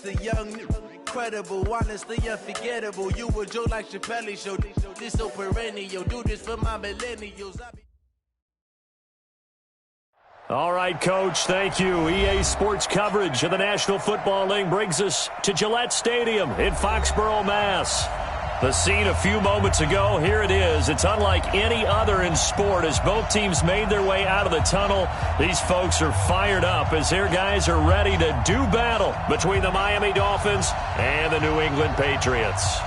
the young, incredible, honestly unforgettable. You a joke like Chappelle Show. This so perennial. Do this for my millennials. All right, Coach, thank you. EA Sports coverage of the National Football League brings us to Gillette Stadium in Foxborough, Mass. The scene a few moments ago, here it is. It's unlike any other in sport as both teams made their way out of the tunnel. These folks are fired up as their guys are ready to do battle between the Miami Dolphins and the New England Patriots.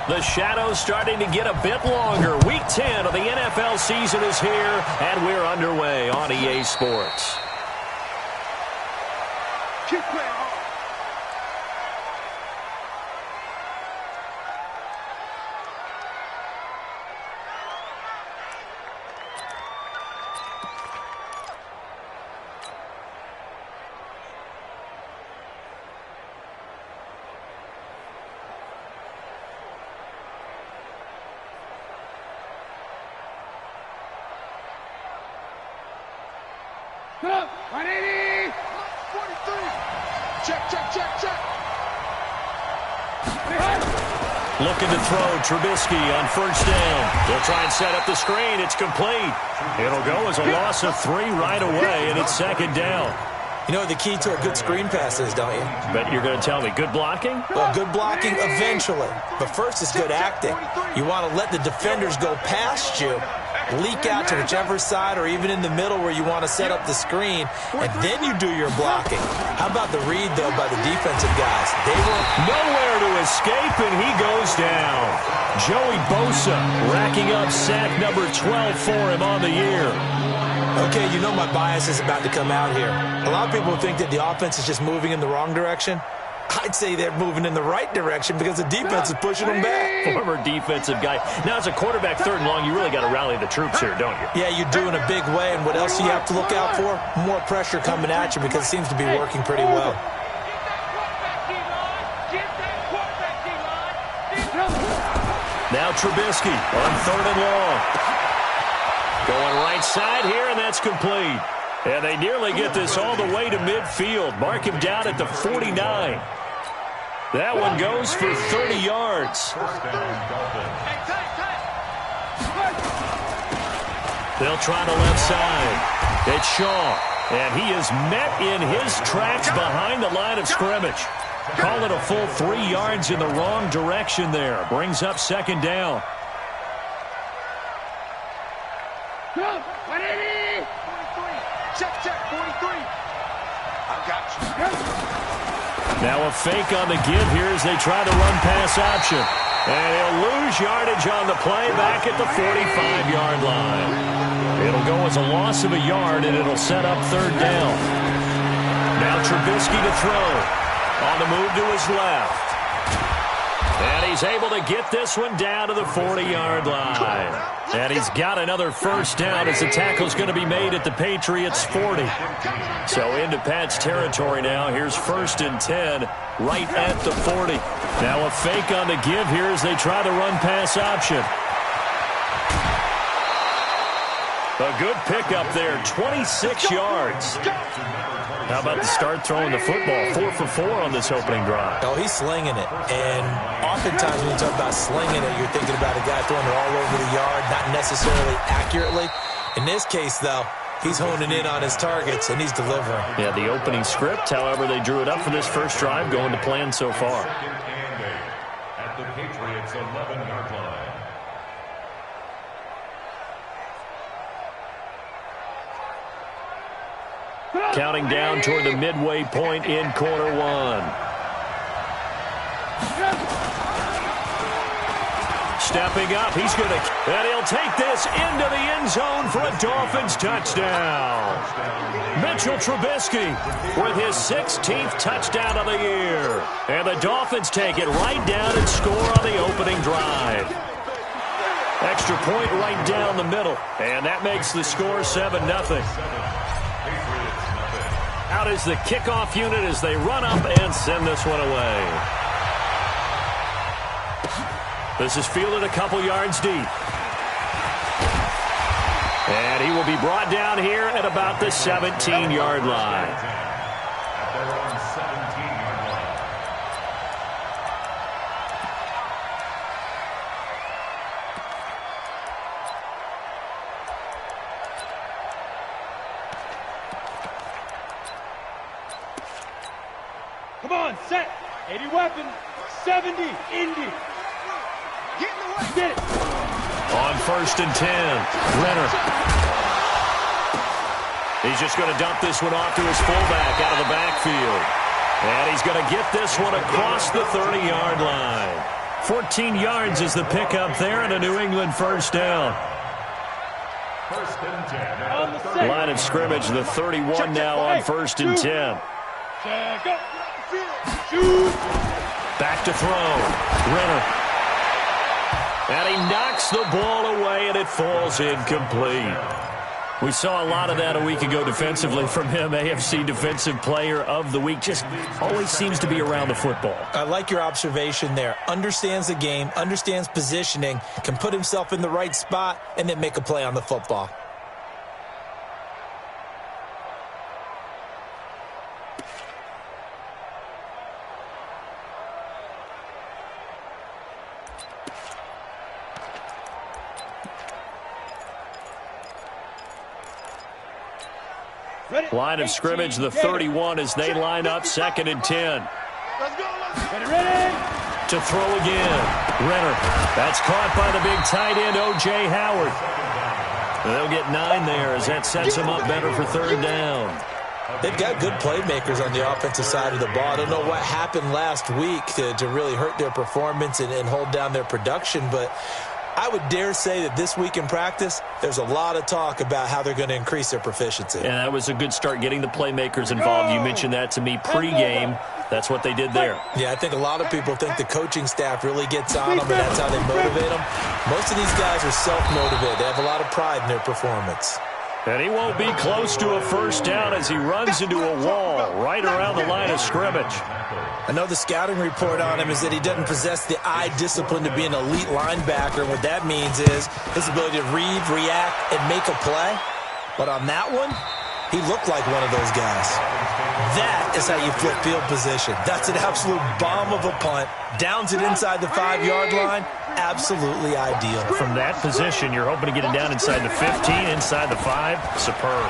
The shadow's starting to get a bit longer. Week 10 of the NFL season is here, and we're underway on EA Sports. Keep playing hard. Put up, 180, 43. Check. Looking to throw Trubisky on first down. They'll try and set up the screen. It's complete. It'll go as a loss of 3 right away, and it's second down. You know what the key to a good screen pass is, don't you? Bet you're going to tell me good blocking? Well, good blocking eventually. But first is good acting. You want to let the defenders go past you, leak out to whichever side or even in the middle where you want to set up the screen, and then you do your blocking. How about the read, though, by the defensive guys? They were nowhere to escape, and he goes down. Joey Bosa racking up sack number 12 for him on the year. Okay, you know my bias is about to come out here. A lot of people think that the offense is just moving in the wrong direction. I'd say they're moving in the right direction because the defense is pushing them back. Former defensive guy. Now, as a quarterback, third and long, you really got to rally the troops here, don't you? Yeah, you do in a big way. And what else do you have to look out for? More pressure coming at you because it seems to be working pretty well. Now Trubisky on third and long. Going right side here, and that's complete. And they nearly get this all the way to midfield. Mark him down at the 49. That one goes for 30 yards. They'll try the left side. It's Shaw, and he is met in his tracks behind the line of scrimmage. Call it a full 3 yards in the wrong direction there. Brings up second down. Go, 180. 43. Check, 43. I got you. Now a fake on the give here as they try to run pass option. And he'll lose yardage on the play back at the 45-yard line. It'll go as a loss of a yard, and it'll set up third down. Now Trubisky to throw. On the move to his left. And he's able to get this one down to the 40-yard line. And he's got another first down as the tackle's going to be made at the Patriots' 40. So into Pat's territory now. Here's first and 10 right at the 40. Now a fake on the give here as they try to run pass option. A good pickup there, 26 yards. How about the start throwing the football? 4 for 4 on this opening drive. Oh, he's slinging it. And oftentimes when you talk about slinging it, you're thinking about a guy throwing it all over the yard, not necessarily accurately. In this case, though, he's honing in on his targets, and he's delivering. Yeah, the opening script, however, they drew it up for this first drive, going to plan so far. At the Patriots' 11-yard line. Counting down toward the midway point in quarter one. Stepping up, he's going to, and he'll take this into the end zone for a Dolphins touchdown. Mitchell Trubisky with his 16th touchdown of the year. And the Dolphins take it right down and score on the opening drive. Extra point right down the middle, and that makes the score 7-0. Out is the kickoff unit as they run up and send this one away. This is fielded a couple yards deep. And he will be brought down here at about the 17-yard line. At their own 17-yard line. Come on, set. 80 weapon. 70, Indy. Get in the way. Get it. On 1st and 10, Renner. He's just going to dump this one off to his fullback out of the backfield. And he's going to get this one across the 30-yard line. 14 yards is the pickup there and a New England first down. 1st and 10. Line of scrimmage, the 31 now on 1st and 10. Check up. Shoot. Back to throw. Renner. And he knocks the ball away, and it falls incomplete. We saw a lot of that a week ago defensively from him. AFC Defensive Player of the Week. Just always seems to be around the football. I like your observation there. Understands the game, understands positioning, can put himself in the right spot, and then make a play on the football. Line of scrimmage, the 31 as they line up 2nd and 10. Let's go. Ready. To throw again. Renner. That's caught by the big tight end, O.J. Howard. They'll get 9 there as that sets them up better for 3rd down. They've got good playmakers on the offensive side of the ball. I don't know what happened last week to really hurt their performance and hold down their production, but I would dare say that this week in practice, there's a lot of talk about how they're going to increase their proficiency. And that was a good start, getting the playmakers involved. You mentioned that to me pregame. That's what they did there. Yeah, I think a lot of people think the coaching staff really gets on them, and that's how they motivate them. Most of these guys are self-motivated. They have a lot of pride in their performance. And he won't be close to a first down as he runs into a wall right around the line of scrimmage. I know the scouting report on him is that he doesn't possess the eye discipline to be an elite linebacker. What that means is his ability to read, react, and make a play. But on that one, he looked like one of those guys. That is how you flip field position. That's an absolute bomb of a punt. Downs it inside the 5-yard line. Absolutely ideal. From that position, you're hoping to get it down inside the 15, inside the 5. Superb.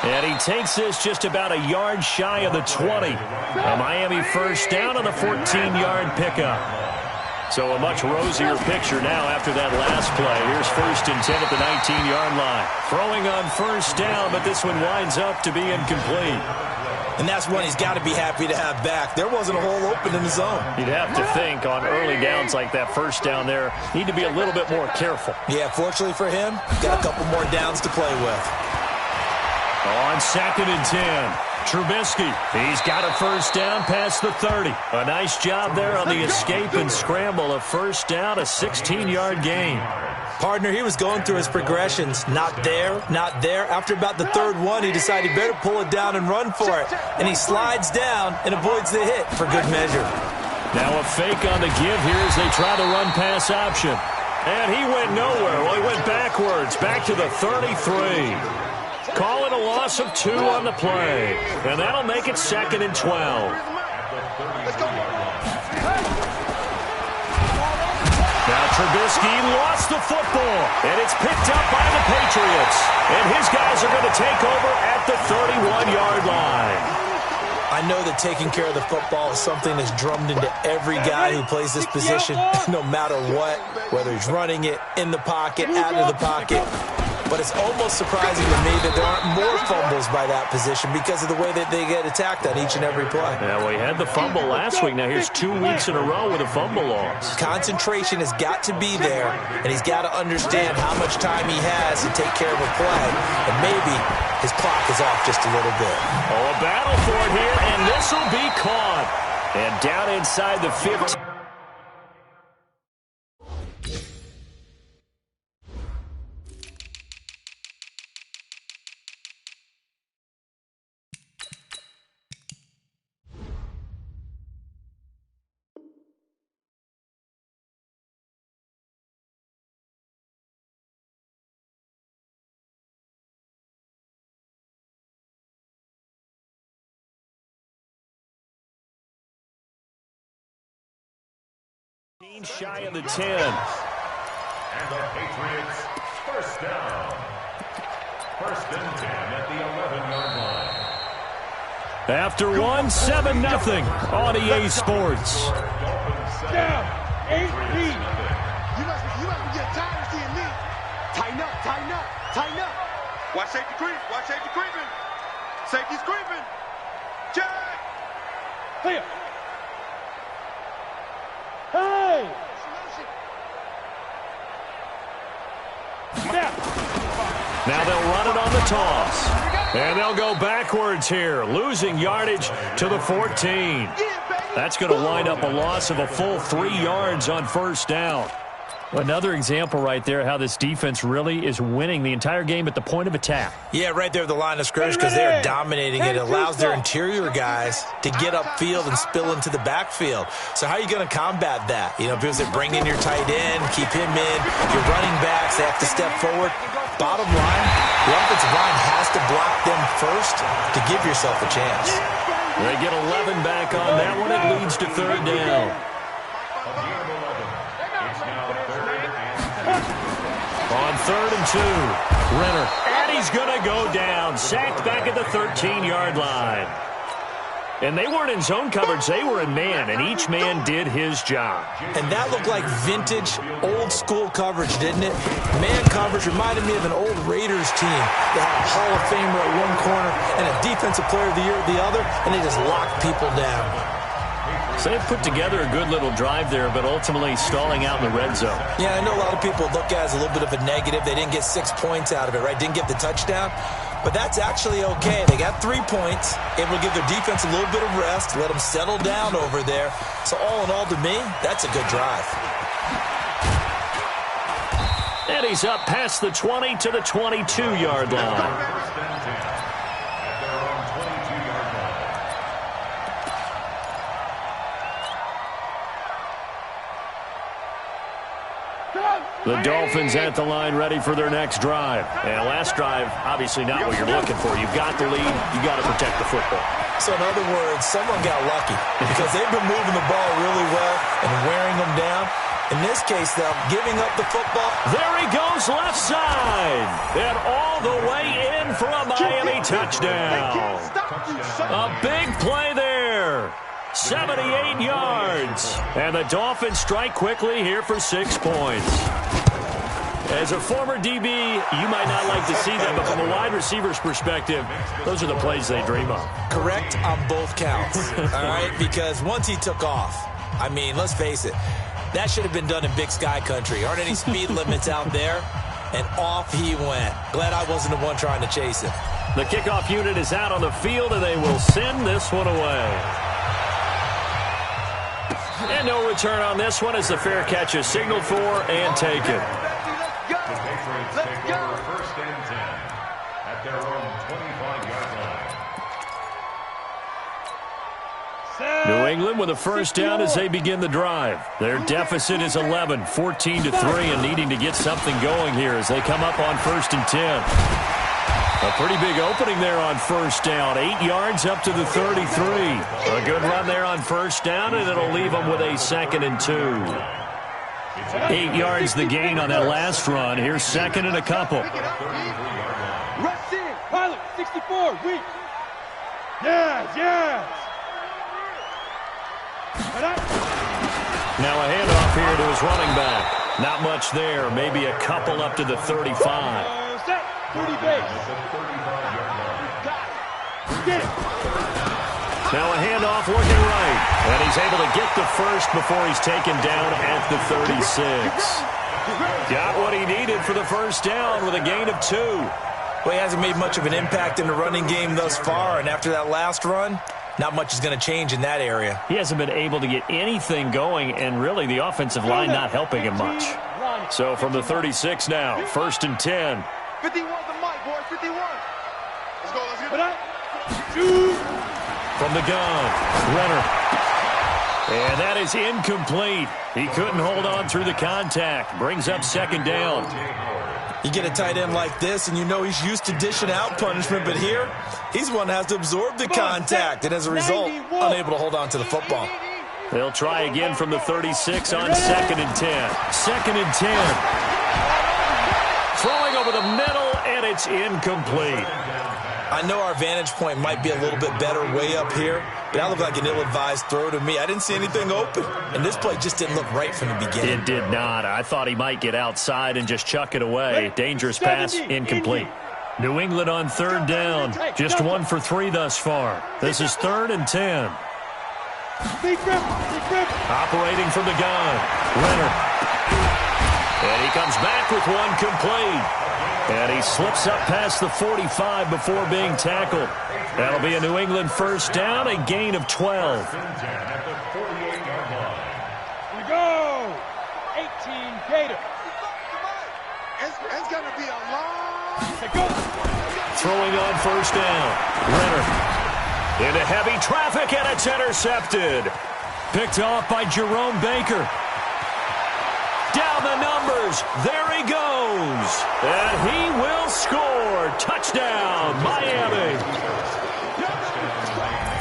And he takes this just about a yard shy of the 20. A Miami first down on the 14-yard pickup. So a much rosier picture now after that last play. Here's 1st and 10 at the 19-yard line. Throwing on first down, but this one winds up to be incomplete. And that's one he's got to be happy to have back. There wasn't a hole open in the zone. You'd have to think on early downs like that first down there, need to be a little bit more careful. Yeah, fortunately for him, got a couple more downs to play with. On 2nd and 10, Trubisky. He's got a first down past the 30. A nice job there on the escape and scramble. A first down, a 16-yard gain. Partner, he was going through his progressions. Not there, not there. After about the 3rd one, he decided he better pull it down and run for it. And he slides down and avoids the hit for good measure. Now a fake on the give here as they try to run pass option. And he went nowhere. Well, he went backwards, back to the 33. Call it a loss of 2 on the play. And that'll make it 2nd and 12. Now Trubisky lost the football, and it's picked up by the Patriots. And his guys are going to take over at the 31-yard line. I know that taking care of the football is something that's drummed into every guy who plays this position, no matter what, whether he's running it, in the pocket, out of the pocket. But it's almost surprising to me that there aren't more fumbles by that position because of the way that they get attacked on each and every play. Yeah, well, he had the fumble last week. Now here's 2 weeks in a row with a fumble loss. Concentration has got to be there, and he's got to understand how much time he has to take care of a play, and maybe his clock is off just a little bit. Oh, a battle for it here, and this will be caught. And down inside the 15. Shy of the 10. And the Patriots first down. First and 10 at the 11-yard line. After 7-0 on EA Sports. Down, 8 feet. You must be getting tired of seeing me. Tighten up, tighten up, tighten up. Watch safety creep, watch safety creeping. Safety's creeping. Jack! Clear. Hey! Snap. Now they'll run it on the toss. And they'll go backwards here, losing yardage to the 14. That's going to wind up a loss of a full 3 yards on first down. Another example right there how this defense really is winning the entire game at the point of attack. Yeah, right there at the line of scrimmage because they're dominating it. It allows their interior guys to get upfield and spill into the backfield. So how are you going to combat that? You know, because they bring in your tight end, keep him in, your running backs, they have to step forward. Bottom line, the offensive line has to block them first to give yourself a chance. They get 11 back on that one. It leads to third down. On 3rd and 2, Renner, and he's going to go down. Sacked back at the 13-yard line. And they weren't in zone coverage. They were in man, and each man did his job. And that looked like vintage, old-school coverage, didn't it? Man coverage reminded me of an old Raiders team that had a Hall of Famer at one corner and a Defensive Player of the Year at the other, and they just locked people down. So they've put together a good little drive there, but ultimately stalling out in the red zone. Yeah, I know a lot of people look at it as a little bit of a negative. They didn't get 6 points out of it, right? Didn't get the touchdown. But that's actually okay. They got 3 points, able to give their defense a little bit of rest, let them settle down over there. So all in all, to me, that's a good drive. And he's up past the 20 to the 22-yard line. The Dolphins at the line ready for their next drive. And last drive, obviously not what you're looking for. You've got the lead. You've got to protect the football. So in other words, someone got lucky because they've been moving the ball really well and wearing them down. In this case, though, giving up the football. There he goes left side. And all the way in for a Miami touchdown. A big play there. 78 yards. And the Dolphins strike quickly here for 6 points. As a former DB, you might not like to see that, but from a wide receiver's perspective, those are the plays they dream of. Correct on both counts, all right? Because once he took off, I mean, let's face it, that should have been done in Big Sky country. Aren't any speed limits out there? And off he went. Glad I wasn't the one trying to chase him. The kickoff unit is out on the field, and they will send this one away. And no return on this one as the fair catch is signaled for and taken. Take over first and 10 at their own 25-yard line. New England with a first down as they begin the drive. Their deficit is 11, 14-3, and needing to get something going here as they come up on first and 10. A pretty big opening there on first down. 8 yards up to the 33. A good run there on first down, and it'll leave them with a 2nd and 2. 8 yards the gain on that last run. Here's 2nd and a couple. Rush in. Pilot, 64. Weak. Yes. Now a handoff here to his running back. Not much there. Maybe a couple up to the 35. Set. 30 base. Get it. Now a handoff looking right. And he's able to get the first before he's taken down at the 36. Got what he needed for the first down with a gain of 2. Well, he hasn't made much of an impact in the running game thus far, and after that last run, not much is going to change in that area. He hasn't been able to get anything going, and really the offensive line not helping him much. So from the 36 now, 1st and 10. 51 the mic, boys, 51. Let's go, let's get it. From the gun, Renner. And that is incomplete. He couldn't hold on through the contact. Brings up 2nd down. You get a tight end like this, and you know he's used to dishing out punishment, but here, he's one that has to absorb the contact, and as a result, unable to hold on to the football. They'll try again from the 36 on 2nd and 10. 2nd and 10. Throwing over the middle, and it's incomplete. I know our vantage point might be a little bit better way up here, but that looked like an ill-advised throw to me. I didn't see anything open, and this play just didn't look right from the beginning. It did not. I thought he might get outside and just chuck it away. Dangerous pass, incomplete. New England on 3rd down. Just 1 for 3 thus far. This is 3rd and 10. Operating from the gun. Renner. And he comes back with one complete. And he slips up past the 45 before being tackled. That'll be a New England 1st down, a gain of 12. We go! 18 Gator. It's going to be a long... Throwing on 1st down. Renner. Into heavy traffic, and it's intercepted. Picked off by Jerome Baker. Down the numbers. There he goes. And he will score. Touchdown, Miami.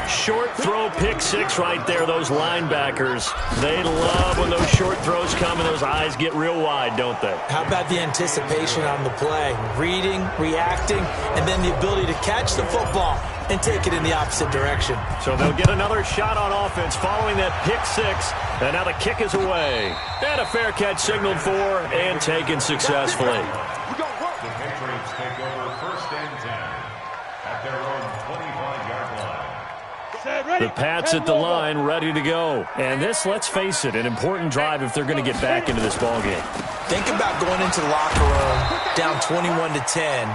Short throw, pick 6 right there. Those linebackers, they love when those short throws come and those eyes get real wide, don't they? How about the anticipation on the play? Reading, reacting, and then the ability to catch the football and take it in the opposite direction. So they'll get another shot on offense following that pick 6. And now the kick is away. And a fair catch signaled for and taken successfully. The Patriots take over 1st and 10 at their own 25-yard line. The Pats at the line, ready to go. And this, let's face it, an important drive if they're going to get back into this ballgame. Think about going into the locker room down 21-10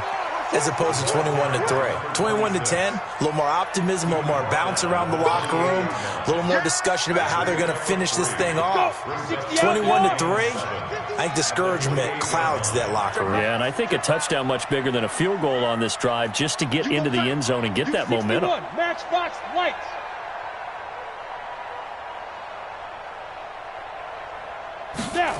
as opposed to 21-3. 21-10, a little more optimism, a little more bounce around the locker room, a little more discussion about how they're going to finish this thing off. 21-3, I think discouragement clouds that locker room. Yeah, and I think a touchdown much bigger than a field goal on this drive just to get into the end zone and get that momentum. Matchbox lights. Now.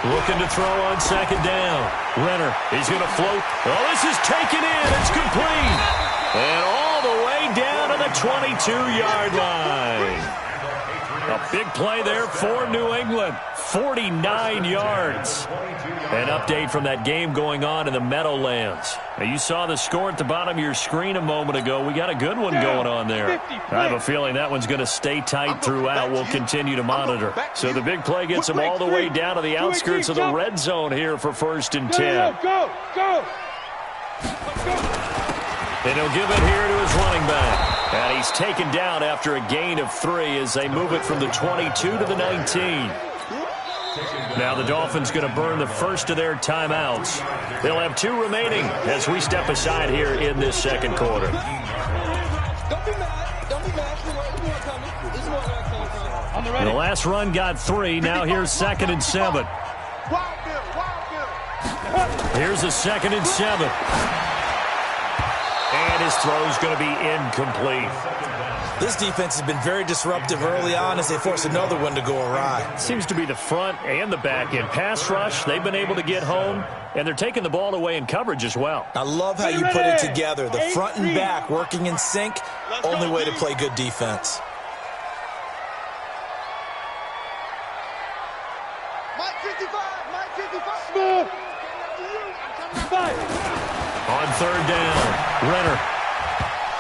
Looking to throw on 2nd down. Renner, he's going to float. Oh, this is taken in. It's complete. And all the way down to the 22-yard line. A big play there for New England. 49 yards. An update from that game going on in the Meadowlands. Now, you saw the score at the bottom of your screen a moment ago. We got a good one going on there. I have a feeling that one's going to stay tight throughout. We'll continue to monitor. So the big play gets them all the way down to the outskirts of the red zone here for 1st and 10. Go. And he'll give it here to his running back. And he's taken down after a gain of 3 as they move it from the 22 to the 19. Now the Dolphins going to burn the first of their timeouts. They'll have 2 remaining as we step aside here in this 2nd quarter. Don't be mad. Don't be mad. This is where that came from. The last run got 3. Now here's 2nd and 7. Here's a 2nd and 7. And his throw's going to be incomplete. This defense has been very disruptive early on as they force another one to go awry. Seems to be the front and the back end. Pass rush, they've been able to get home, and they're taking the ball away in coverage as well. I love how you put it together. The front and back working in sync, only way to play good defense. Mike 55. Smooth. On 3rd down, Renner.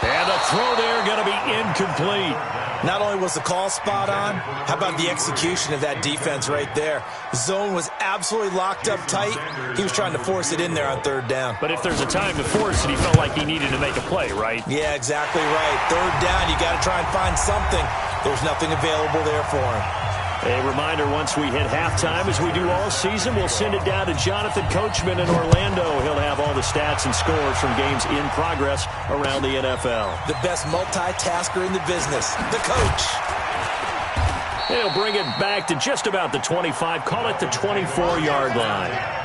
And the throw there going to be incomplete. Not only was the call spot on, how about the execution of that defense right there? The zone was absolutely locked up tight. He was trying to force it in there on 3rd down. But if there's a time to force it, he felt like he needed to make a play, right? Yeah, exactly right. 3rd down, you got to try and find something. There's nothing available there for him. A reminder, once we hit halftime, as we do all season, we'll send it down to Jonathan Coachman in Orlando. He'll have all the stats and scores from games in progress around the NFL. The best multitasker in the business, the coach. He'll bring it back to just about the 25, call it the 24-yard line.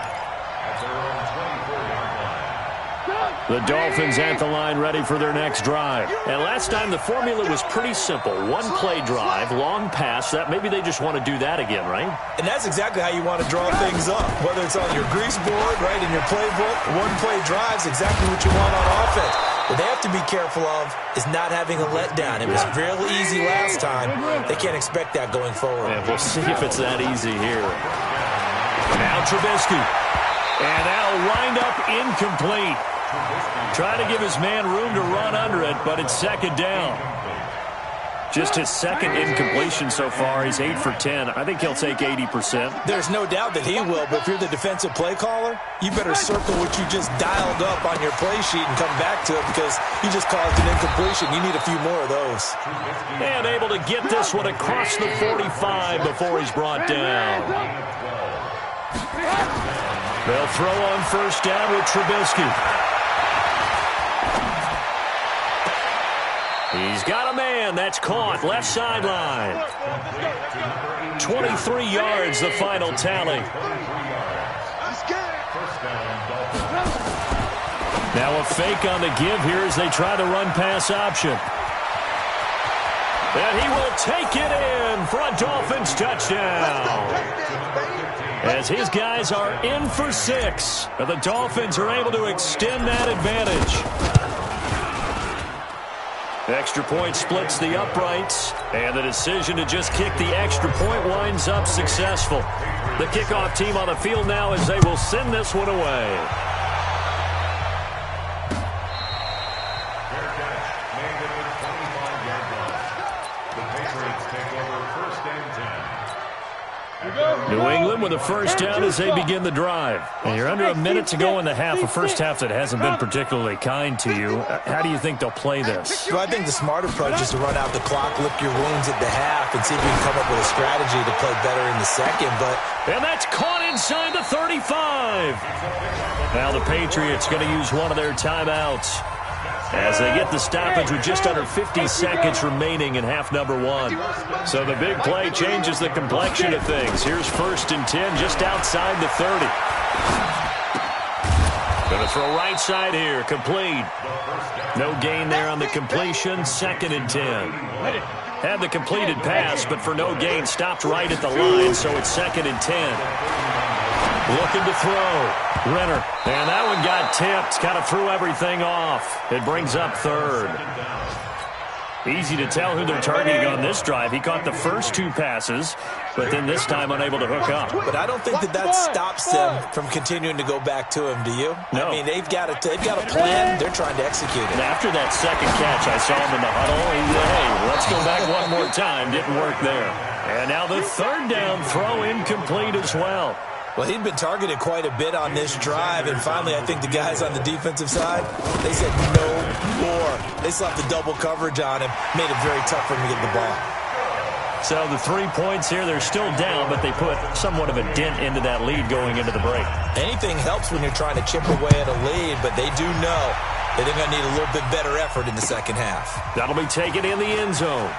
The Dolphins at the line ready for their next drive. And last time the formula was pretty simple. One-play drive, long pass. That maybe they just want to do that again, right? And that's exactly how you want to draw things up. Whether it's on your grease board, right, in your playbook, one-play drive's exactly what you want on offense. What they have to be careful of is not having a letdown. It was real easy last time. They can't expect that going forward. And we'll see if it's that easy here. Now Trubisky. And that'll wind up incomplete. Trying to give his man room to run under it, but it's second down. Just his second incompletion so far. He's 8 for 10. I think he'll take 80%. There's no doubt that he will, but if you're the defensive play caller, you better circle what you just dialed up on your play sheet and come back to it because you just caused an incompletion. You need a few more of those. And able to get this one across the 45 before he's brought down. They'll throw on first down with Trubisky. He's got a man. That's caught. Left sideline. 23 yards, the final tally. Now a fake on the give here as they try the run-pass option. And he will take it in for a Dolphins touchdown. As his guys are in for 6. And the Dolphins are able to extend that advantage. Extra point splits the uprights, and the decision to just kick the extra point winds up successful. The kickoff team on the field now as they will send this one away. Fair catch made at the 25-yard line. The Patriots take over first and 10. New England with a first down as they begin the drive. And you're under a minute to go in the half, a first half that hasn't been particularly kind to you. How do you think they'll play this? Well, I think the smart approach is to run out the clock, lick your wounds at the half, and see if you can come up with a strategy to play better in the second. And that's caught inside the 35. Now the Patriots going to use one of their timeouts as they get the stoppage with just under 50 seconds remaining in half number 1. So the big play changes the complexion of things. Here's first and 10 just outside the 30. Going to throw right side here, complete. No gain there on the completion, second and 10. Had the completed pass, but for no gain, stopped right at the line, so it's second and 10. Looking to throw. Renner. And that one got tipped. Kind of threw everything off. It brings up third. Easy to tell who they're targeting on this drive. He caught the first 2 passes, but then this time unable to hook up. But I don't think that stops them from continuing to go back to him, do you? No. I mean, they've got a plan. They're trying to execute it. And after that second catch, I saw him in the huddle. He said, hey, let's go back one more time. Didn't work there. And now the third down throw incomplete as well. Well, he'd been targeted quite a bit on this drive, and finally I think the guys on the defensive side, they said no more. They slapped the double coverage on him, made it very tough for him to get the ball. So the 3 points here, they're still down, but they put somewhat of a dent into that lead going into the break. Anything helps when you're trying to chip away at a lead, but they do know that they're going to need a little bit better effort in the second half. That'll be taken in the end zone.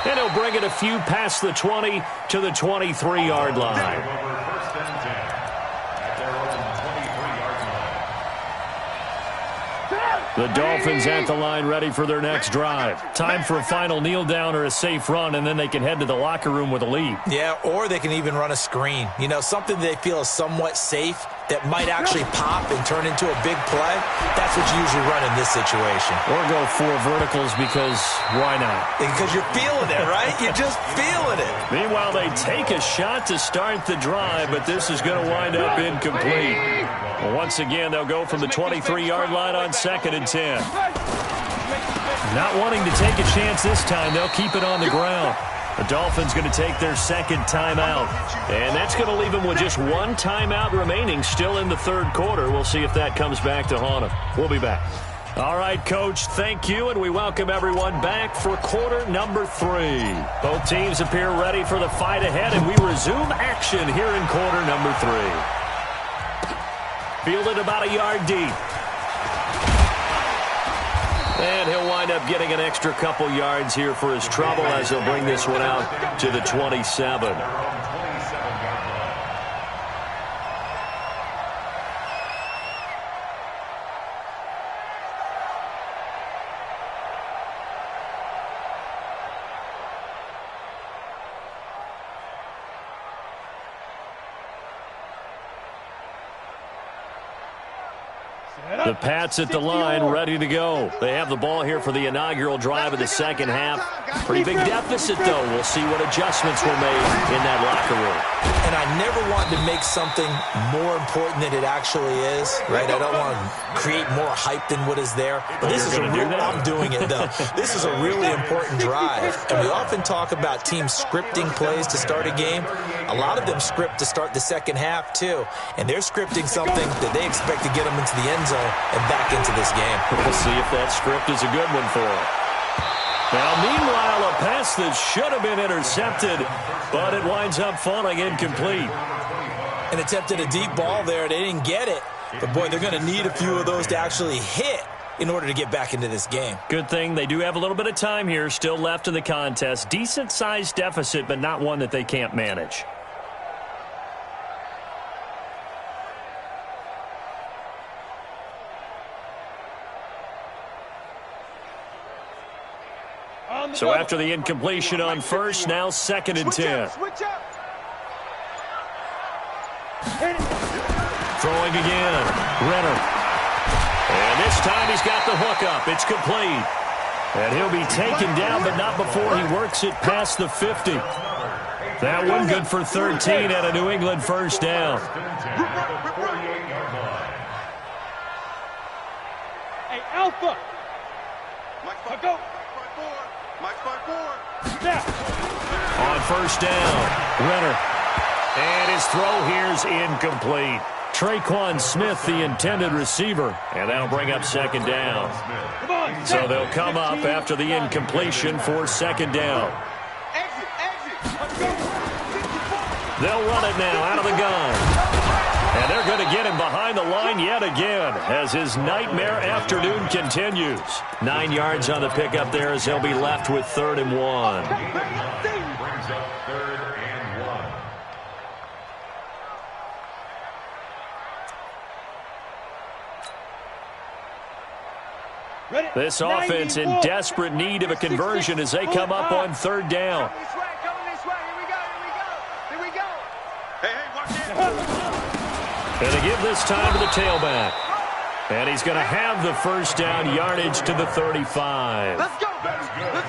And he'll bring it a few past the 20 to the 23-yard line. The Dolphins at the line ready for their next drive. Time for a final kneel down or a safe run, and then they can head to the locker room with a lead. Yeah, or they can even run a screen. You know, something they feel is somewhat safe that might actually pop and turn into a big play. That's what you usually run in this situation. Or go 4 verticals because why not? Because you're feeling it, right? You're just feeling it. Meanwhile, they take a shot to start the drive, but this is going to wind up incomplete. Well, once again, they'll go from the 23-yard line on second and 10. Not wanting to take a chance this time, they'll keep it on the ground. The Dolphins going to take their second timeout. And that's going to leave them with just 1 timeout remaining still in the third quarter. We'll see if that comes back to haunt them. We'll be back. All right, Coach, thank you, and we welcome everyone back for quarter number 3. Both teams appear ready for the fight ahead, and we resume action here in quarter number 3. Fielded about a yard deep. And he'll wind up getting an extra couple yards here for his trouble as he'll bring this one out to the 27. The Pats at the line, ready to go. They have the ball here for the inaugural drive of the second half. Pretty big deficit, though. We'll see what adjustments were made in that locker room. And I never want to make something more important than it actually is, right? I don't want to create more hype than what is there. But this is I'm doing it, though. This is a really important drive. And we often talk about teams scripting plays to start a game. A lot of them script to start the second half, too. And they're scripting something that they expect to get them into the end zone and back into this game. We'll see if that script is a good one for them. Now, meanwhile, a pass that should have been intercepted, but it winds up falling incomplete. And attempted a deep ball there. They didn't get it. But, boy, they're going to need a few of those to actually hit in order to get back into this game. Good thing they do have a little bit of time here still left in the contest. Decent-sized deficit, but not one that they can't manage. So after the incompletion on first, now 2nd and 10. Throwing again. Renner. And this time he's got the hook up. It's complete. And he'll be taken down, but not before he works it past the 50. That one good for 13 and a New England first down. Hey, Alpha. Go. On first down, Renner. And his throw here's incomplete. Traquan Smith, the intended receiver. And that'll bring up 2nd down. So they'll come up after the incompletion for 2nd down. They'll run it now out of the gun. And they're going to get him behind the line yet again as his nightmare afternoon continues. 9 yards on the pickup there as they'll be left with 3rd and 1. Brings up 3rd and 1. This offense in desperate need of a conversion as they come up on 3rd down. And they give this time to the tailback. And he's going to have the first down yardage to the 35.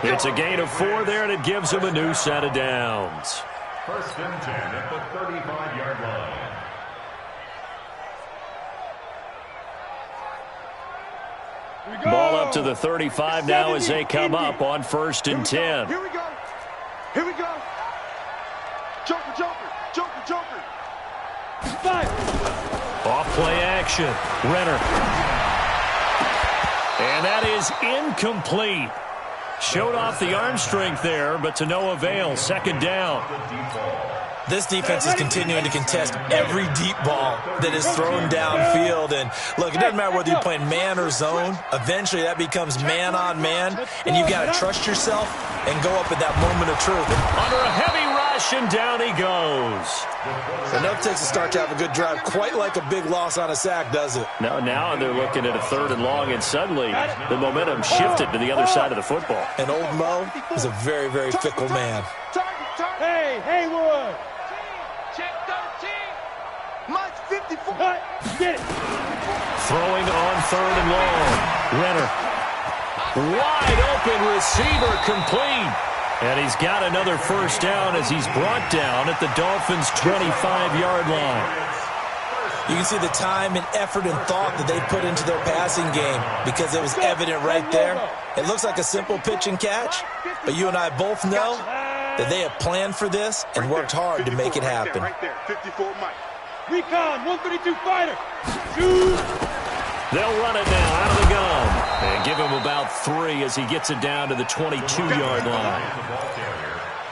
It's a gain of 4 there, and it gives him a new set of downs. 1st and 10 at the 35-yard line. Ball up to the 35 now as they come up on 1st and 10. Here we go. Here we go. Joker, Joker, Joker, Joker. Off play action. Renner. And that is incomplete. Showed off the arm strength there, but to no avail. 2nd down. This defense is continuing to contest every deep ball that is thrown downfield. And, look, it doesn't matter whether you're playing man or zone. Eventually that becomes man on man, and you've got to trust yourself and go up at that moment of truth. Under a heavy rush, and down he goes. Enough takes a start to have a good drive, quite like a big loss on a sack, does it? Now they're looking at a 3rd and long, and suddenly the momentum shifted to the other side of the football. And old Mo is a very, very fickle man. Hey, Haywood. Check 13. Mike's 54. Get it. Throwing on 3rd and long. Renner. Wide open receiver complete. And he's got another first down as he's brought down at the Dolphins' 25-yard line. You can see the time and effort and thought that they put into their passing game because it was evident right there. It looks like a simple pitch and catch, but you and I both know that they have planned for this and worked hard to make it happen. Right there, 54 Mike. Recon, 132 fighter. They'll run it now out of the gun and give him about 3 as he gets it down to the 22-yard line.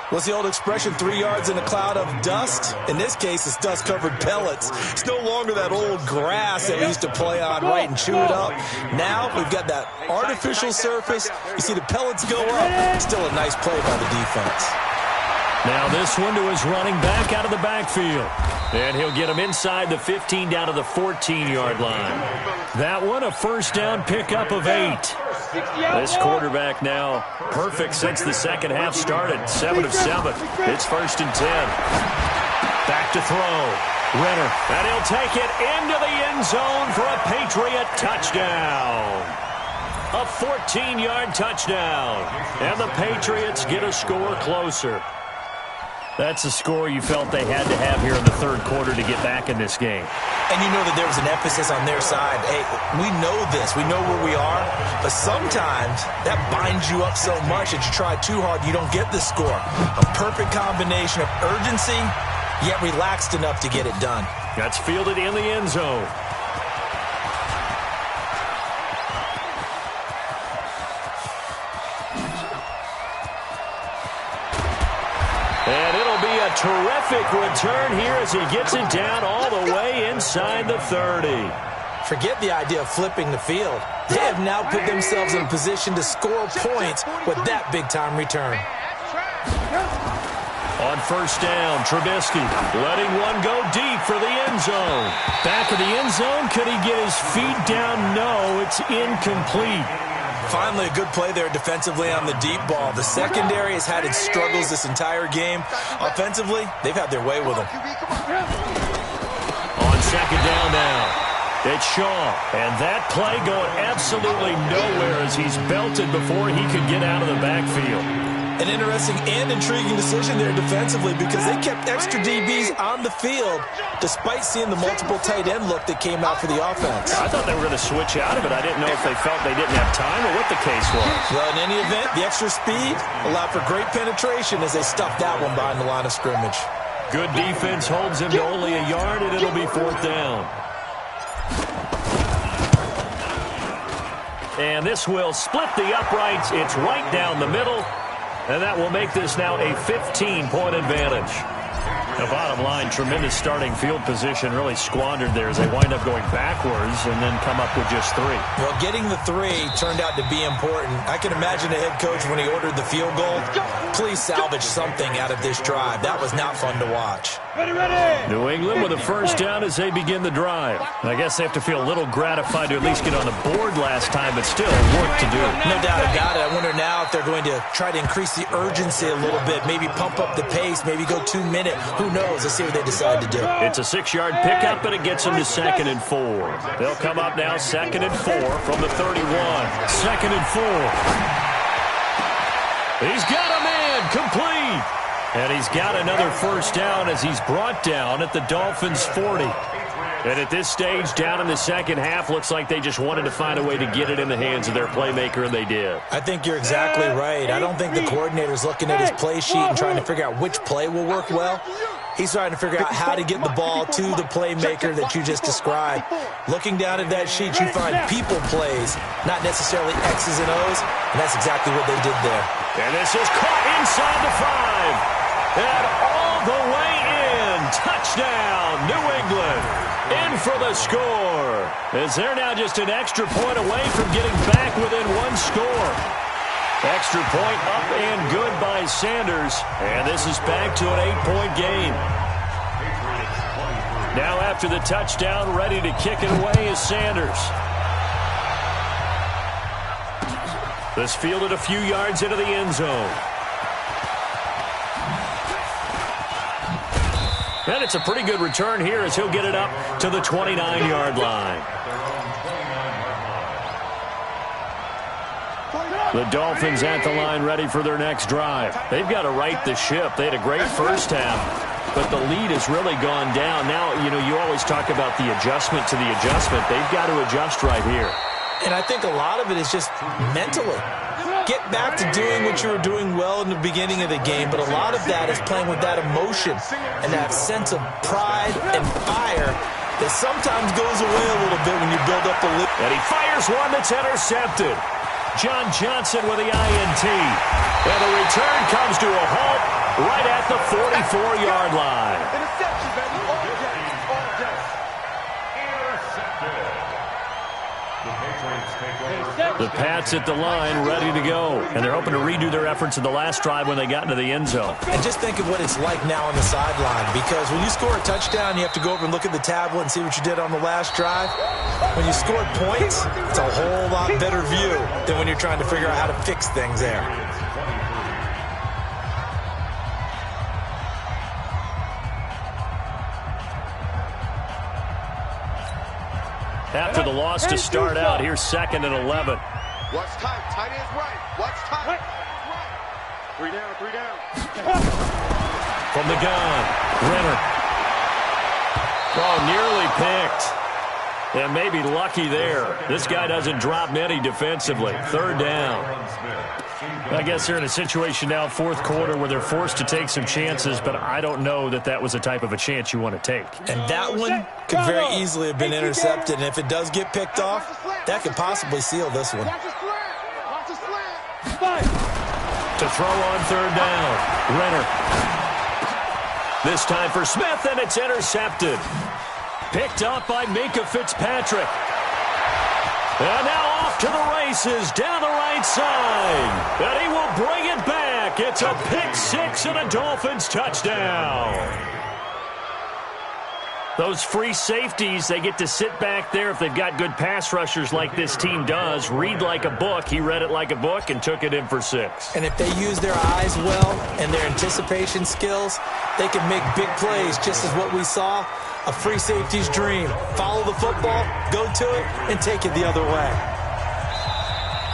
What's the old expression, 3 yards in a cloud of dust? In this case, it's dust-covered pellets. It's no longer that old grass that we used to play on, right, and chew it up. Now we've got that artificial surface. You see the pellets go up. Still a nice play by the defense. Now this one to his running back out of the backfield. And he'll get him inside the 15 down to the 14-yard line. That one a first down pickup of 8. This quarterback now perfect since the second half started. 7 of 7. It's 1st and 10. Back to throw. Renner. And he'll take it into the end zone for a Patriot touchdown. A 14-yard touchdown. And the Patriots get a score closer. That's a score you felt they had to have here in the third quarter to get back in this game. And you know that there was an emphasis on their side. Hey, we know this. We know where we are. But sometimes that binds you up so much that you try too hard, you don't get the score. A perfect combination of urgency, yet relaxed enough to get it done. That's fielded in the end zone. And it'll be a terrific return here as he gets it down all the way inside the 30. Forget the idea of flipping the field. They have now put themselves in a position to score points with that big-time return. On first down, Trubisky letting one go deep for the end zone. Back of the end zone, could he get his feet down? No, it's incomplete. Finally, a good play there defensively on the deep ball. The secondary has had its struggles this entire game. Offensively, they've had their way with them. On second down now, it's Shaw. And that play going absolutely nowhere as he's belted before he could get out of the backfield. An interesting and intriguing decision there defensively because they kept extra DBs on the field despite seeing the multiple tight end look that came out for the offense. I thought they were going to switch out of it. I didn't know if they felt they didn't have time or what the case was. Well, in any event, the extra speed allowed for great penetration as they stuffed that one behind the line of scrimmage. Good defense holds him to only a yard, and it'll be fourth down. And this will split the uprights. It's right down the middle. And that will make this now a 15-point advantage. The bottom line, tremendous starting field position, really squandered there as they wind up going backwards and then come up with just 3. Well, getting the 3 turned out to be important. I can imagine the head coach when he ordered the field goal. Please salvage something out of this drive. That was not fun to watch. New England with a first down as they begin the drive. And I guess they have to feel a little gratified to at least get on the board last time, but still work to do. No doubt about it. I wonder now if they're going to try to increase the urgency a little bit, maybe pump up the pace, maybe go 2 minute. Who knows? Let's see what they decide to do. It's a 6-yard pickup, and it gets them to 2nd and 4. They'll come up now 2nd and 4 from the 31. 2nd and 4. He's got a man complete. And he's got another first down as he's brought down at the Dolphins' 40. And at this stage, down in the second half, looks like they just wanted to find a way to get it in the hands of their playmaker, and they did. I think you're exactly right. I don't think the coordinator's looking at his play sheet and trying to figure out which play will work well. He's trying to figure out how to get the ball to the playmaker that you just described. Looking down at that sheet, you find people plays, not necessarily X's and O's, and that's exactly what they did there. And this is caught inside the 5. And all the way in. Touchdown, New England. In for the score. As they're now just an extra point away from getting back within 1 score. Extra point up and good by Sanders. And this is back to an 8-point game. Now after the touchdown, ready to kick it away is Sanders. This fielded a few yards into the end zone. And it's a pretty good return here as he'll get it up to the 29-yard line. The Dolphins at the line ready for their next drive. They've got to right the ship. They had a great first half, but the lead has really gone down. Now, you always talk about the adjustment to the adjustment. They've got to adjust right here. And I think a lot of it is just mentally. Get back to doing what you were doing well in the beginning of the game, but a lot of that is playing with that emotion and that sense of pride and fire that sometimes goes away a little bit when you build up the lead. And he fires one that's intercepted. John Johnson with the INT. And the return comes to a halt right at the 44-yard line. Interception, baby. All day. All day. Intercepted. The Patriots take over. The Pats at the line ready to go. And they're hoping to redo their efforts in the last drive when they got into the end zone. And just think of what it's like now on the sideline, because when you score a touchdown, you have to go over and look at the tablet and see what you did on the last drive. When you score points, it's a whole lot better view than when you're trying to figure out how to fix things there. after the loss to start out. Here's 2nd and 11. Watch tight. Tight ends right. Watch tight. Right. 3 down, 3 down. From the gun, Renner. Oh, nearly picked. And maybe lucky there. This guy doesn't drop many defensively. 3rd down. I guess they're in a situation now, 4th quarter, where they're forced to take some chances, but I don't know that that was the type of a chance you want to take. And that one could very easily have been intercepted, and if it does get picked off, that could possibly seal this one. To throw on 3rd down, Renner. This time for Smith, and it's intercepted. Picked up by Minkah Fitzpatrick. And now off to the races down the right side. And he will bring it back. It's a pick 6 and a Dolphins touchdown. Those free safeties, they get to sit back there if they've got good pass rushers like this team does. Read like a book. He read it like a book and took it in for 6. And if they use their eyes well and their anticipation skills, they can make big plays, just as what we saw. A free safety's dream. Follow the football, go to it, and take it the other way.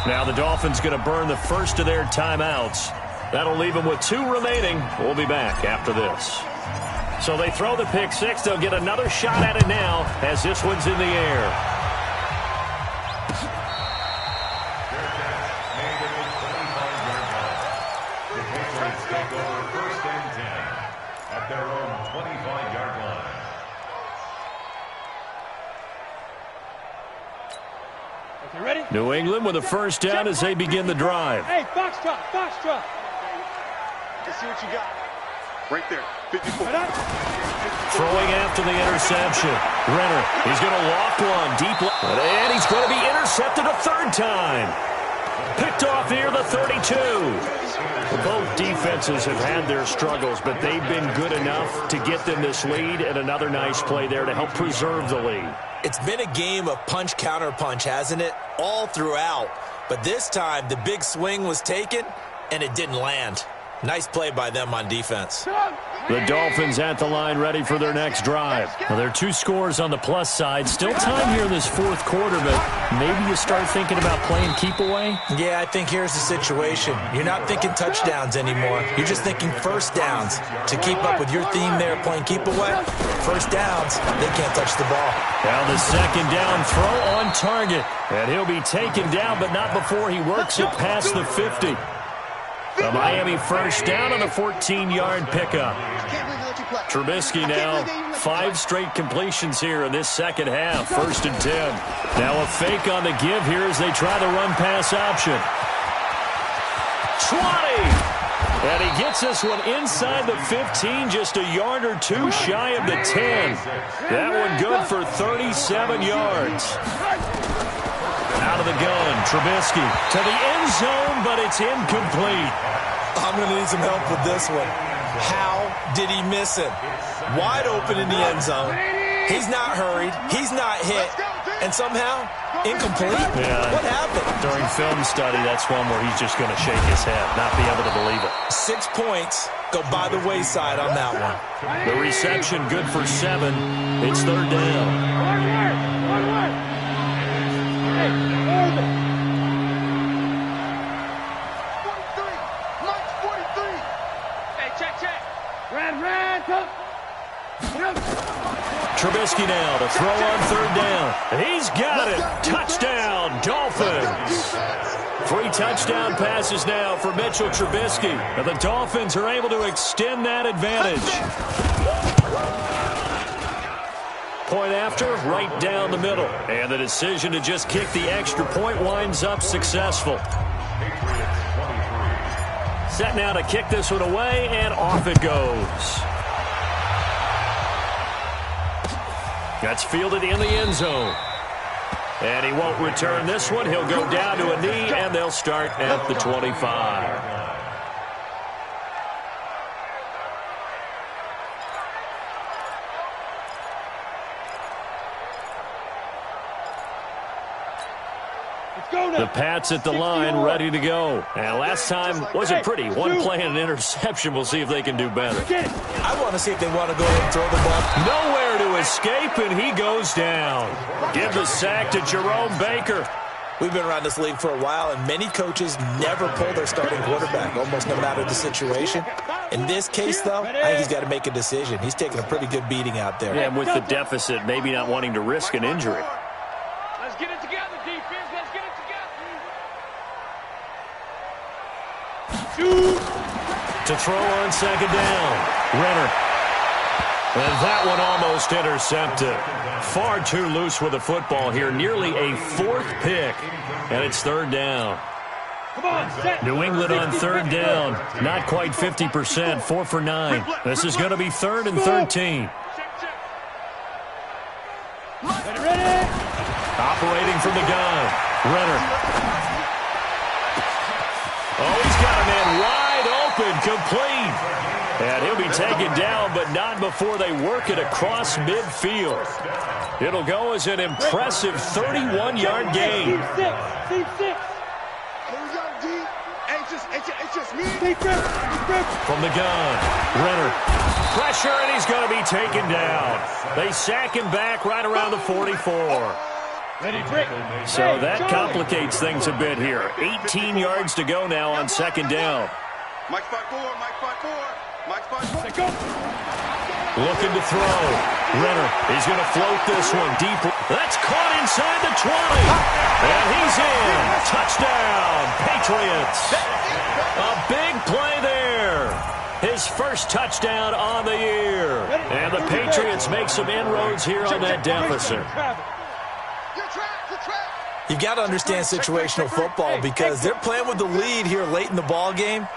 Now the Dolphins going to burn the first of their timeouts. That'll leave them with 2 remaining. We'll be back after this. So they throw the pick 6. They'll get another shot at it now as this one's in the air. The Patriots take over 1st and 10 at their own 25-yard line. Okay, ready? New England with a 1st down as they begin the drive. Hey, foxtrot, foxtrot. Let's see what you got. Right there, 54. Throwing after the interception. Renner, he's going to loft one deep. And he's going to be intercepted a 3rd time. Picked off near the 32. Both defenses have had their struggles, but they've been good enough to get them this lead, and another nice play there to help preserve the lead. It's been a game of punch-counter-punch, hasn't it? All throughout. But this time, the big swing was taken, and it didn't land. Nice play by them on defense. The Dolphins at the line ready for their next drive. Well, there are 2 scores on the plus side. Still time here in this 4th quarter, but maybe you start thinking about playing keep away? Yeah, I think here's the situation. You're not thinking touchdowns anymore. You're just thinking 1st downs. To keep up with your theme there, playing keep away, 1st downs, they can't touch the ball. Now the 2nd down throw on target. And he'll be taken down, but not before he works it past the 50. The Miami 1st down on a 14-yard pickup. Trubisky now 5 straight completions here in this 2nd half. 1st and 10. Now a fake on the give here as they try the run-pass option. 20! And he gets this one inside the 15, just a yard or 2 shy of the 10. That one good for 37 yards. Out of the gun, Trubisky to the end zone, but it's incomplete. I'm going to need some help with this one. How did he miss him? Wide open in the end zone. He's not hurried. He's not hit. And somehow, incomplete? Yeah. What happened? During film study, that's one where he's just going to shake his head, not be able to believe it. 6 points go by the wayside on that one. The reception good for 7. It's 3rd down. One word. Hey, Orbit. 43. Mike's 43. Hey, check. Ran, come. Trubisky now to throw on 3rd down. He's got it. Touchdown, Dolphins. 3 touchdown passes now for Mitchell Trubisky. And the Dolphins are able to extend that advantage. Point after, right down the middle. And the decision to just kick the extra point winds up successful. Set now to kick this one away, and off it goes. That's fielded in the end zone. And he won't return this one. He'll go down to a knee, and they'll start at the 25. The Pats at the line, ready to go. And last time wasn't pretty. One play and an interception. We'll see if they can do better. I want to see if they want to go ahead and throw the ball. Nowhere to escape, and he goes down. Give the sack to Jerome Baker. We've been around this league for a while, and many coaches never pull their starting quarterback, almost no matter the situation. In this case, though, I think he's got to make a decision. He's taking a pretty good beating out there. Yeah, and with the deficit, maybe not wanting to risk an injury. Let's get it together, defense. Let's get it together. To throw on second down. Renner. And that one almost intercepted. Far too loose with the football here. Nearly a fourth pick. And it's third down. Come on, set. New England on third down. Not quite 50%. 4 for 9. This is going to be 3rd and 13. Ready. Operating from the gun. Renner. Oh, he's got a man wide open. Complete. And he'll be taken down, but not before they work it across midfield. It'll go as an impressive 31-yard gain. Team 6. Team 6. Here we go, D. It's just me. From the gun, Renner. Pressure, and he's going to be taken down. They sack him back right around the 44. Ready, break. So that complicates things a bit here. 18 yards to go now on second down. Mike spot 4, Mike spot 4. Mike spot 4. Let's go. Looking to throw. Renner, he's going to float this one deep. That's caught inside the 20. And he's in. Touchdown, Patriots. A big play there. His first touchdown on the year. And the Patriots make some inroads here on that deficit. You've got to understand situational football because they're playing with the lead here late in the ball game.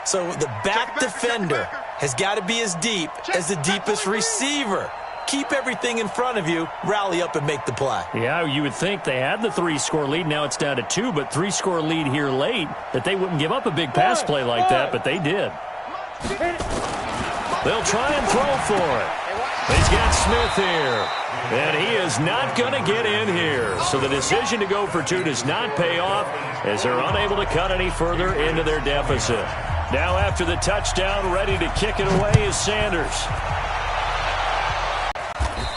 So the back defender has got to be as deep as the deepest receiver. Keep everything in front of you, rally up and make the play. Yeah, you would think they had the 3-score lead. Now it's down to 2, but 3-score lead here late, that they wouldn't give up a big pass play like that, but they did. They'll try and throw for it. He's got Smith here, and he is not going to get in here. So the decision to go for 2 does not pay off as they're unable to cut any further into their deficit. Now after the touchdown, ready to kick it away is Sanders.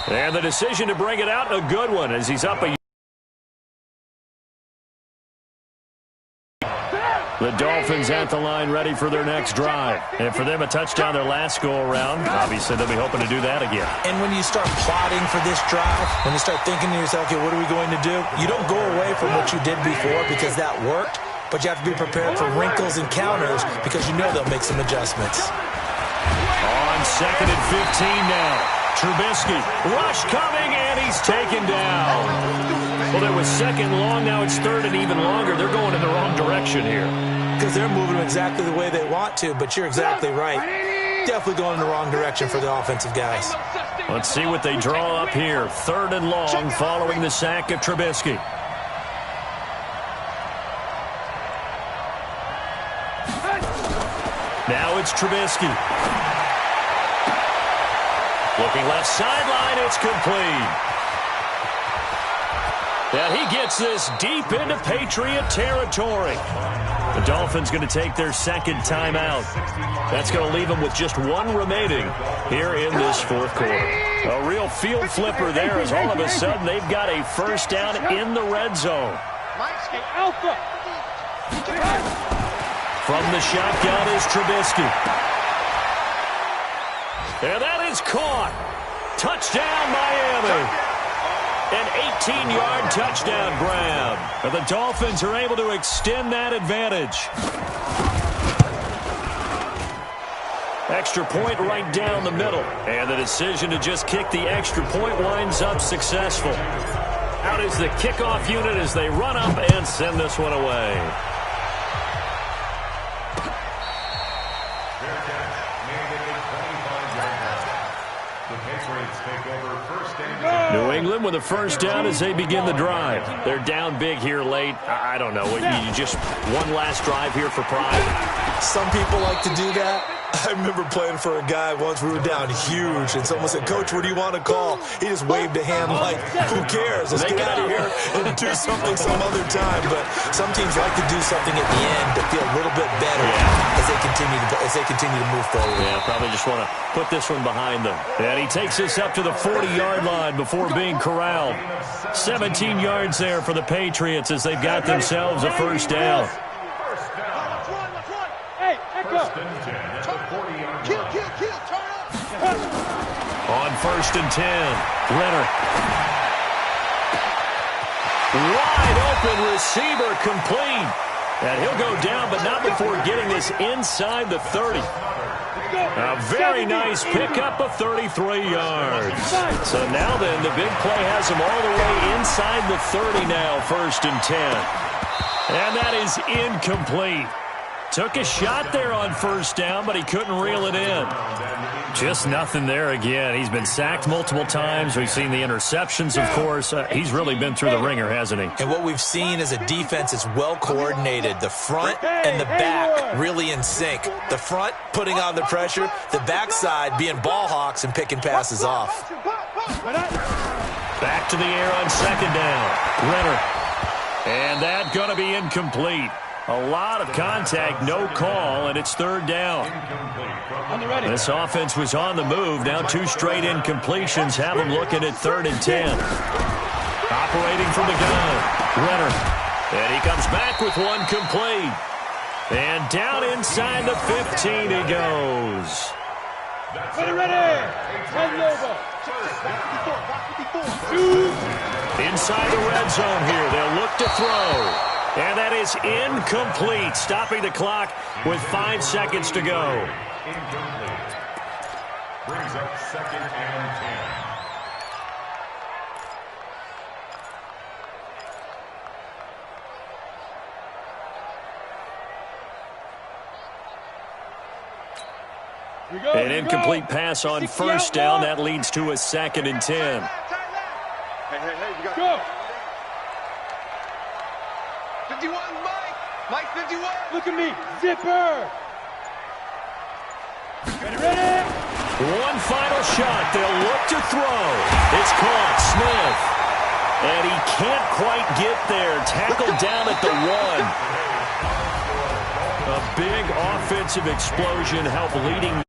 And the decision to bring it out, a good one as he's up a... The Dolphins at the line ready for their next drive. And for them, a touchdown their last go-around. Obviously, they'll be hoping to do that again. And when you start plotting for this drive, when you start thinking to yourself, okay, what are we going to do? You don't go away from what you did before because that worked, but you have to be prepared for wrinkles and counters because you know they'll make some adjustments. On 2nd and 15 now. Trubisky, rush coming, and he's taken down. Well, there was 2nd long, now it's 3rd and even longer. They're going in the wrong direction here. Because they're moving exactly the way they want to, but you're exactly right. Definitely going in the wrong direction for the offensive guys. Let's see what they draw up here. 3rd and long following the sack of Trubisky. Now it's Trubisky. Looking left sideline, it's complete. And he gets this deep into Patriot territory. The Dolphins going to take their 2nd timeout. That's going to leave them with just 1 remaining here in this 4th quarter. A real field flipper there as all of a sudden they've got a first down in the red zone. Alpha. From the shotgun is Trubisky. And that is caught. Touchdown, Miami. An 18-yard touchdown grab. And the Dolphins are able to extend that advantage. Extra point right down the middle. And the decision to just kick the extra point winds up successful. Out is the kickoff unit as they run up and send this one away. New England with a first down as they begin the drive. They're down big here late. I don't know. You just one last drive here for pride. Some people like to do that. I remember playing for a guy once. We were down huge, and someone said, "Coach, what do you want to call?" He just waved a hand like, "Who cares? Let's get out of here and do something some other time." But some teams like to do something at the end to feel a little bit better as they continue to move forward. Yeah, probably just want to put this one behind them. And he takes us up to the 40-yard line before being corralled. 17 yards there for the Patriots as they've got themselves a first down. Hey, echo. On 1st and 10, Renner. Wide open receiver complete. And he'll go down, but not before getting this inside the 30. A very nice pickup of 33 yards. So now then, the big play has him all the way inside the 30 now, 1st and 10. And that is incomplete. Took a shot there on 1st down, but he couldn't reel it in. Just nothing there again. He's been sacked multiple times. We've seen the interceptions, of course. He's really been through the ringer, hasn't he? And what we've seen is a defense that's well coordinated. The front and the back really in sync. The front putting on the pressure. The backside being ball hawks and picking passes off. Back to the air on 2nd down. Renner. And that going to be incomplete. A lot of contact, no call, and it's 3rd down. This offense was on the move. Now 2 straight incompletions have them looking at 3rd and 10. Operating from the gun, Renner. And he comes back with one complete. And down inside the 15 he goes. Ready. Inside the red zone here. They'll look to throw. And that is incomplete, stopping the clock with 5 seconds to go. Incomplete. Brings up 2nd and 10. An incomplete pass on 1st down. That leads to a 2nd and 10. Hey, we got Go. 51, Mike 51. Look at me. Zipper. Ready. One final shot. They'll look to throw. It's caught. Smith. And he can't quite get there. Tackled down at the 1. A big offensive explosion helped leading.